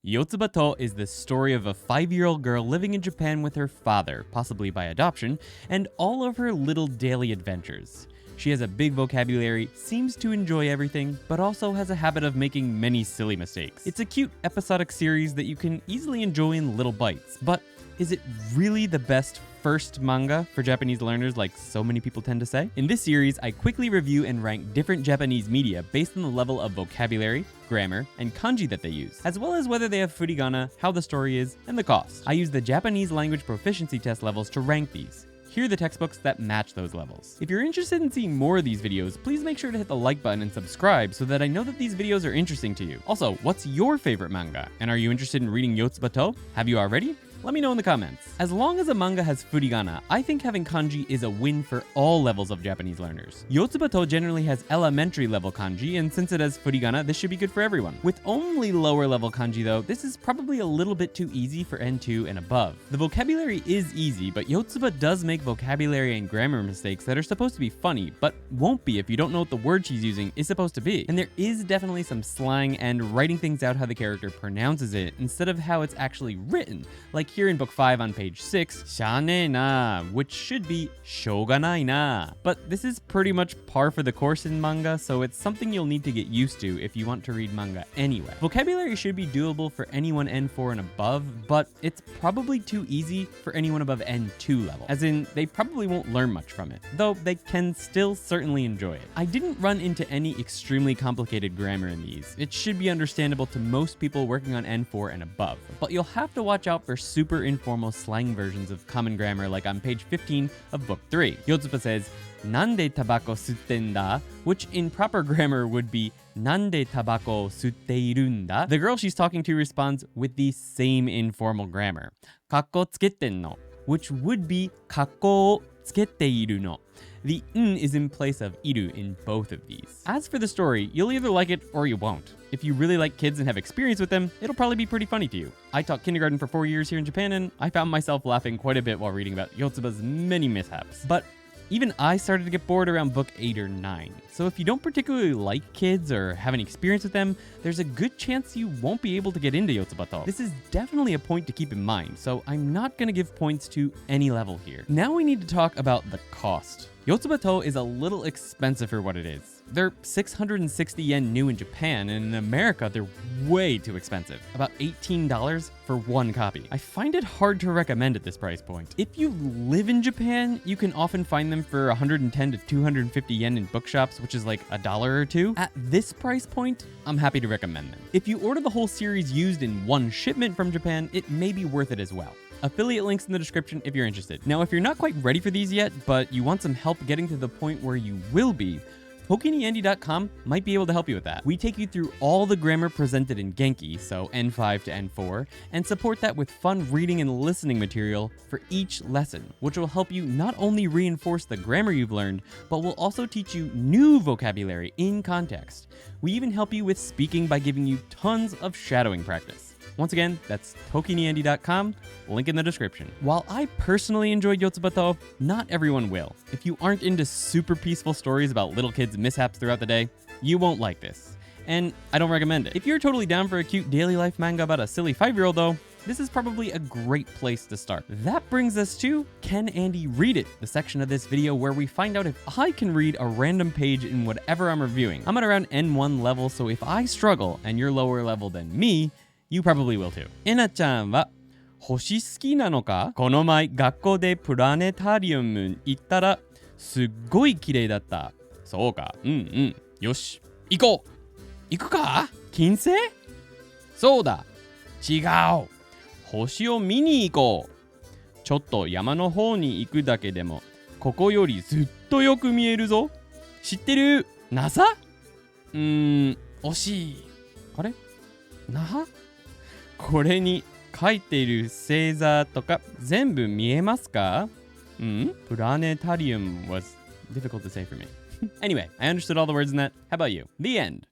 Yotsuba to is the story of a 5-year-old girl living in Japan with her father, possibly by adoption, and all of her little daily adventures. She has a big vocabulary, seems to enjoy everything, but also has a habit of making many silly mistakes. It's a cute episodic series that you can easily enjoy in little bites, but is it really the best first manga for Japanese learners like so many people tend to say? In this series, I quickly review and rank different Japanese media based on the level of vocabulary, grammar, and kanji that they use, as well as whether they have furigana, how the story is, and the cost. I use the Japanese language proficiency test levels to rank these. Here are the textbooks that match those levels. If you're interested in seeing more of these videos, please make sure to hit the like button and subscribe so that I know that these videos are interesting to you. Also, what's your favorite manga? And are you interested in reading Yotsuba to? Have you already? Let me know in the comments. As long as a manga has furigana, I think having kanji is a win for all levels of Japanese learners. Yotsuba to generally has elementary level kanji, and since it has furigana, this should be good for everyone. With only lower level kanji though, this is probably a little bit too easy for N2 and above. The vocabulary is easy, but Yotsuba does make vocabulary and grammar mistakes that are supposed to be funny, but won't be if you don't know what the word she's using is supposed to be. And there is definitely some slang and writing things out how the character pronounces it instead of how it's actually written, like here in book 5 on page 6, "shanei na," which should be "shoganai na." But this is pretty much par for the course in manga, so it's something you'll need to get used to if you want to read manga anyway. Vocabulary should be doable for anyone N4 and above, but it's probably too easy for anyone above N2 level, as in they probably won't learn much from it, though they can still certainly enjoy it. I didn't run into any extremely complicated grammar in these. It should be understandable to most people working on N4 and above, but you'll have to watch out for super informal slang versions of common grammar like on page 15 of book 3. Yotsuba says, "Nande tabako sutten da?" which in proper grammar would be "Nande tabako sutteiru da?" The girl she's talking to responds with the same informal grammar, "Kakko tsuketten no?" which would be "Kakko o tsuketeiru no?" The "n" is in place of "iru" in both of these. As for the story, you'll either like it or you won't. If you really like kids and have experience with them, it'll probably be pretty funny to you. I taught kindergarten for 4 years here in Japan, and I found myself laughing quite a bit while reading about Yotsuba's many mishaps. But even I started to get bored around book 8 or 9. So if you don't particularly like kids or have any experience with them, there's a good chance you won't be able to get into Yotsuba to. This is definitely a point to keep in mind, so I'm not going to give points to any level here. Now we need to talk about the cost. Yotsuba to is a little expensive for what it is. They're 660 yen new in Japan, and in America, they're way too expensive. About $18 for one copy. I find it hard to recommend at this price point. If you live in Japan, you can often find them for 110 to 250 yen in bookshops, which is like $1 or $2. At this price point, I'm happy to recommend them. If you order the whole series used in one shipment from Japan, it may be worth it as well. Affiliate links in the description if you're interested. Now, if you're not quite ready for these yet, but you want some help getting to the point where you will be, TokiniAndy.com might be able to help you with that. We take you through all the grammar presented in Genki, so N5 to N4, and support that with fun reading and listening material for each lesson, which will help you not only reinforce the grammar you've learned, but will also teach you new vocabulary in context. We even help you with speaking by giving you tons of shadowing practice. Once again, that's TokiniAndy.com, link in the description. While I personally enjoyed Yotsuba to, not everyone will. If you aren't into super peaceful stories about little kids' mishaps throughout the day, you won't like this. And I don't recommend it. If you're totally down for a cute daily life manga about a silly 5-year-old though, this is probably a great place to start. That brings us to Can Andy Read It, the section of this video where we find out if I can read a random page in whatever I'm reviewing. I'm at around N1 level, so if I struggle and you're lower level than me, you probably will too. えなちゃんは星好きなのか？この前学校でプラネタリウム行ったらすっごい綺麗だった。そうか。よし。行こう。行くか？金星？そうだ。違う。星を見に行こう。ちょっと山の方に行くだけでもここよりずっとよく見えるぞ。知ってる？ NASA？ 惜しい。あれ？な？これに書いている星座とか全部見えますか？Planetarium was difficult to say for me. Anyway, I understood all the words in that. How about you? The end.